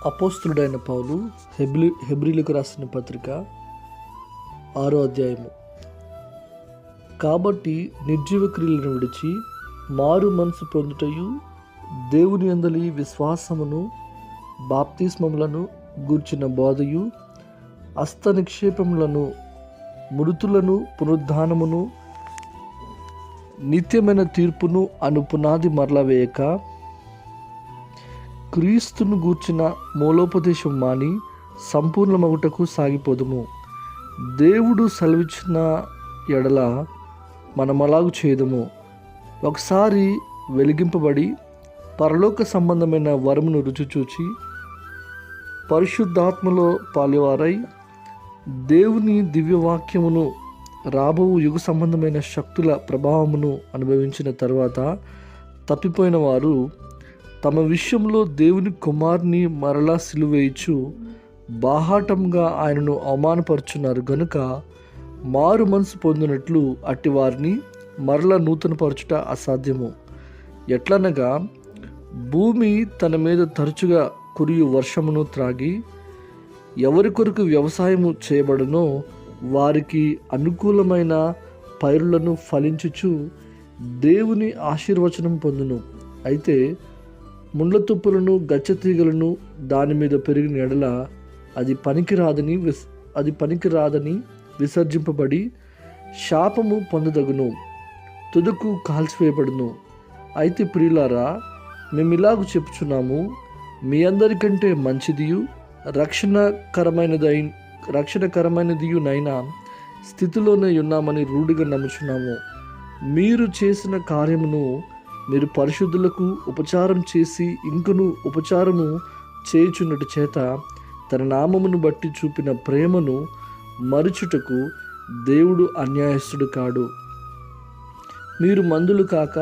అపోస్తులుడైన పౌలు హెబ్రీలకు రాసిన పత్రిక 6వ అధ్యాయము. కాబట్టి నిర్జీవ క్రియలను విడిచి మారు మనసు పొందుటయు దేవుని యందలి విశ్వాసమును బాప్తిస్మములను గూర్చిన బోధయు హస్త నిక్షేపములను మృతులను పునరుద్ధానమును నిత్యమైన తీర్పును అను పునాది మరల వేయక క్రీస్తును గూర్చిన మూలోపదేశం మాని సంపూర్ణమగుటకు సాగిపోదుము. దేవుడు సెలవిచ్చిన ఎడల మనమలాగు చేయదుము. ఒకసారి వెలిగింపబడి పరలోక సంబంధమైన వరమును రుచిచూచి పరిశుద్ధాత్మలో పాలువారై దేవుని దివ్యవాక్యమును రాబో యుగ సంబంధమైన శక్తుల ప్రభావమును అనుభవించిన తర్వాత తప్పిపోయిన వారు తమ విషయంలో దేవుని కుమారుని మరలా సిలువేయచ్చు బాహాటంగా ఆయనను అవమానపరుచున్నారు గనుక మారు మనసు పొందినట్లు అట్టి వారిని మరలా నూతనపరచుట అసాధ్యము. ఎట్లనగా భూమి తన మీద తరచుగా కురియు వర్షమును త్రాగి ఎవరి కొరకు వ్యవసాయము చేయబడునో వారికి అనుకూలమైన పైరులను ఫలించుచు దేవుని ఆశీర్వచనం పొందును. అయితే ముండ్ల తుప్పులను గచ్చతీగలను దాని మీద పెరిగిన ఎడల అది పనికిరాదని విసర్జింపబడి శాపము పొందదగును, తుదకు కాల్చివేయబడును. అయితే ప్రియులారా, మేమిలాగు చెప్పుచున్నాము, మీ అందరికంటే మంచిదియు రక్షణకరమైనదియునైనా స్థితిలోనే ఉన్నామని రూఢిగా నమ్ముచున్నాము. మీరు చేసిన కార్యమును మీరు పరిశుద్ధులకు ఉపచారం చేసి ఇంకను ఉపచారము చేయుచున్నట్టు చేత తన నామమును బట్టి చూపిన ప్రేమను మరుచుటకు దేవుడు అన్యాయస్తుడు కాడు. మీరు మందులు కాక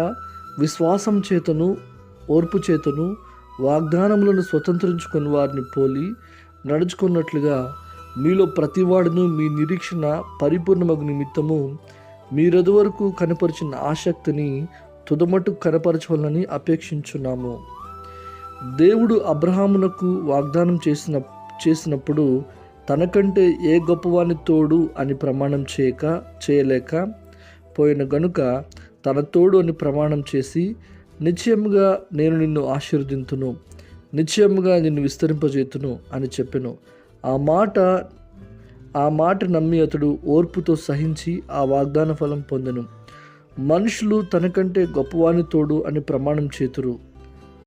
విశ్వాసం చేతను ఓర్పు చేతను వాగ్దానములను స్వతంత్రించుకుని వారిని పోలి నడుచుకున్నట్లుగా మీలో ప్రతివాడును మీ నిరీక్షణ పరిపూర్ణమగు నిమిత్తము మీరదు వరకు కనపరిచిన ఆసక్తిని తుదమటు కనపరచవాలని అపేక్షించున్నాము. దేవుడు అబ్రహామునకు వాగ్దానం చేసినప్పుడు తనకంటే ఏ గొప్పవాని తోడు అని ప్రమాణం చేయలేక పోయిన గనుక తన తోడు అని ప్రమాణం చేసి నిశ్చయముగా నేను నిన్ను ఆశీర్వదింతును, నిశ్చయముగా నిన్ను విస్తరింపజేతును అని చెప్పెను. ఆ మాట నమ్మి అతడు ఓర్పుతో సహించి ఆ వాగ్దాన ఫలం పొందెను. మనుషులు తనకంటే గొప్పవాని తోడు అని ప్రమాణం చేతురు,